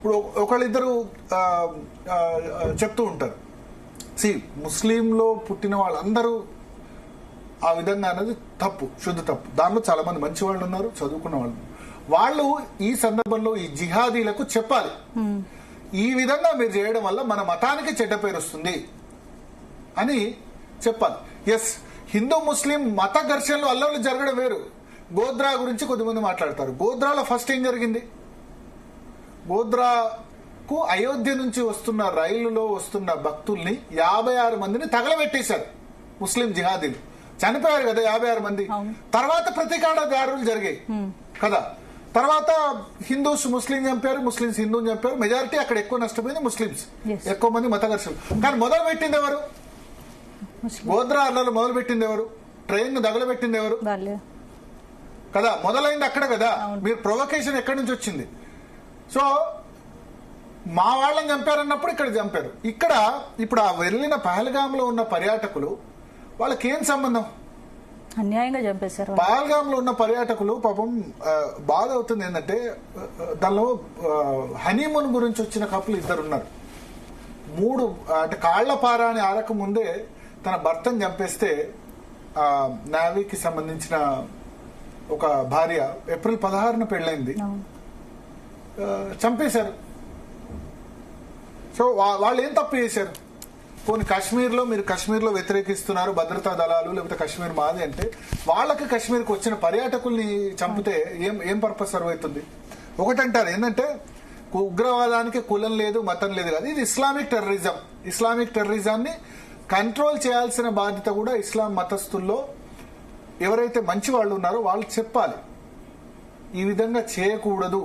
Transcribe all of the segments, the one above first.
ఇప్పుడు ఒకళ్ళిద్దరు చెప్తూ ఉంటారు, ముస్లింలో పుట్టిన వాళ్ళందరూ ఆ విధంగా అనేది తప్పు, శుద్ధ తప్పు. దానిలో చాలా మంది మంచి వాళ్ళు ఉన్నారు, చదువుకున్న వాళ్ళు. వాళ్ళు ఈ సందర్భంలో ఈ జిహాదీలకు చెప్పాలి, ఈ విధంగా మీరు చేయడం వల్ల మన మతానికి చెడ్డ పేరు వస్తుంది అని చెప్పాలి. ఎస్, హిందూ ముస్లిం మత ఘర్షణలు అల్లర్లు జరగడం వేరు. గోద్రా గురించి కొద్దిమంది మాట్లాడతారు. గోద్రాలో ఫస్ట్ ఏం జరిగింది? గోద్రాకు అయోధ్య నుంచి వస్తున్న రైలులో వస్తున్న భక్తుల్ని 56 మందిని తగలబెట్టేశారు ముస్లిం జిహాదీలు. చనిపోయారు కదా 56 మంది. తర్వాత ప్రతీకారదారులు జరిగాయి కదా. తర్వాత హిందూస్ ముస్లిం చంపారు, ముస్లింస్ హిందూని చంపారు. మెజారిటీ అక్కడ ఎక్కువ నష్టపోయింది ముస్లింస్, ఎక్కువ మంది మత ఘర్షణలు. కానీ మొదలు పెట్టింది ఎవరు? గోద్రా అల్లర్లు మొదలు పెట్టింది ఎవరు? ట్రైన్ తగలబెట్టింది ఎవరు కదా? మొదలైంది అక్కడ కదా. మీరు ప్రొవొకేషన్ ఎక్కడి నుంచి వచ్చింది? సో మా వాళ్ళని చంపారన్నప్పుడు ఇక్కడ చంపారు. ఇక్కడ ఇప్పుడు ఆ వెళ్ళిన పహల్గామ్ లో ఉన్న పర్యాటకులు వాళ్ళకి ఏం సంబంధం? అన్యాయంగా చంపేశారు. పహల్గామ్ లో ఉన్న పర్యాటకులు పాపం బాధ అవుతుంది. ఏంటంటే దానిలో హనీమూన్ గురించి వచ్చిన కపుల్ ఇద్దరు ఉన్నారు. 3 అంటే కాళ్లపార అని ఆరక ముందే తన భర్తను చంపేస్తే నావీకి సంబంధించిన ఒక భార్య ఏప్రిల్ 16న పెళ్ళైంది, చంపేశారు. సో వాళ్ళు ఏం తప్పు చేశారు? పోనీ కాశ్మీర్లో మీరు కాశ్మీర్లో వ్యతిరేకిస్తున్నారు, భద్రతా దళాలు లేకపోతే కాశ్మీర్ మాది అంటే, వాళ్ళకి కాశ్మీర్కి వచ్చిన పర్యాటకుల్ని చంపితే ఏం పర్పస్ సర్వ్ అవుతుంది? ఒకటంటారు ఏంటంటే ఉగ్రవాదానికి కులం లేదు, మతం లేదు కదా, ఇది ఇస్లామిక్ టెర్రరిజం. ఇస్లామిక్ టెర్రరిజాన్ని కంట్రోల్ చేయాల్సిన బాధ్యత కూడా ఇస్లాం మతస్థుల్లో ఎవరైతే మంచి వాళ్ళు ఉన్నారో వాళ్ళు చెప్పాలి, ఈ విధంగా చేయకూడదు,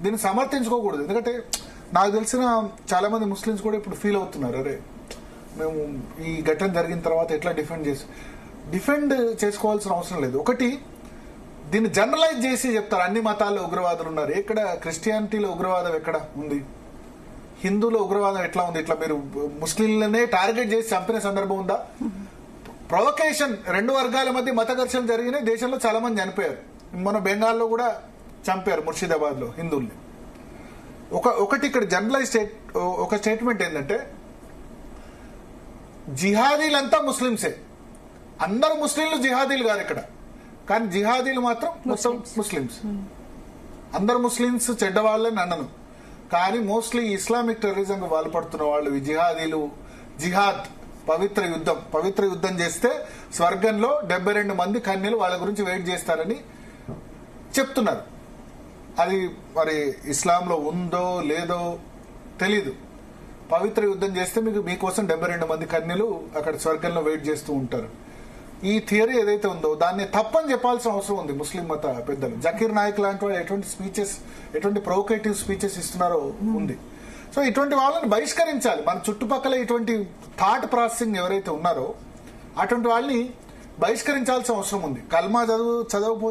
దీన్ని సమర్థించుకోకూడదు. ఎందుకంటే నాకు తెలిసిన చాలా మంది ముస్లిమ్స్ కూడా ఇప్పుడు ఫీల్ అవుతున్నారు, అరే మేము ఈ ఘటన జరిగిన తర్వాత ఎట్లా డిఫెండ్ చేసుకోవాల్సిన అవసరం లేదు. ఒకటి, దీన్ని జనరలైజ్ చేసి చెప్తారు అన్ని మతాల్లో ఉగ్రవాదులు ఉన్నారు. ఎక్కడ క్రిస్టియానిటీలో ఉగ్రవాదం ఎక్కడ ఉంది? హిందూలో ఉగ్రవాదం ఎట్లా ఉంది? ఇట్లా మీరు ముస్లింలనే టార్గెట్ చేసి చంపిన సందర్భం ఉందా? ప్రొవొకేషన్, 2 వర్గాల మధ్య మత ఘర్షణ జరిగినాయి, దేశంలో చాలా మంది చనిపోయారు. మన బెంగాల్లో కూడా చంపారు, ముర్షిదాబాద్ లో హిందువుల్ని. ఒకటి ఇక్కడ జనరలైజ్ ఒక స్టేట్మెంట్ ఏంటంటే జిహాదీలంతా ముస్లింసే, అందరు ముస్లింలు జిహాదీలు కాదు ఇక్కడ, కానీ జిహాదీలు మాత్రం మొత్తం ముస్లింస్. అందరు ముస్లింస్ చెడ్డవాళ్ళని అన్నను, కానీ మోస్ట్లీ ఇస్లామిక్ టెర్రరిజం పాల్పడుతున్న వాళ్ళు ఈ జిహాదీలు. జిహాద్ పవిత్ర యుద్ధం చేస్తే స్వర్గంలో 72 మంది కన్యలు వాళ్ళ గురించి వెయిట్ చేస్తారని చెప్తున్నారు. అది మరి ఇస్లాంలో ఉందో లేదో తెలీదు. పవిత్ర యుద్ధం చేస్తే మీకోసం 72 మంది కన్యలు అక్కడ స్వర్గంలో వెయిట్ చేస్తూ ఉంటారు. ఈ థియరీ ఏదైతే ఉందో దాన్ని తప్పని చెప్పాల్సిన అవసరం ఉంది ముస్లిం మత పెద్దలు. జకీర్ నాయక్ లాంటి వాళ్ళు ఎటువంటి ప్రొవోకేటివ్ స్పీచెస్ ఇస్తున్నారో ఉంది. సో ఇటువంటి వాళ్ళని బహిష్కరించాలి. మన చుట్టుపక్కల ఇటువంటి థాట్ ప్రాసెసింగ్ ఎవరైతే ఉన్నారో అటువంటి వాళ్ళని బహిష్కరించాల్సిన అవసరం ఉంది. కల్మా చదవకపోతే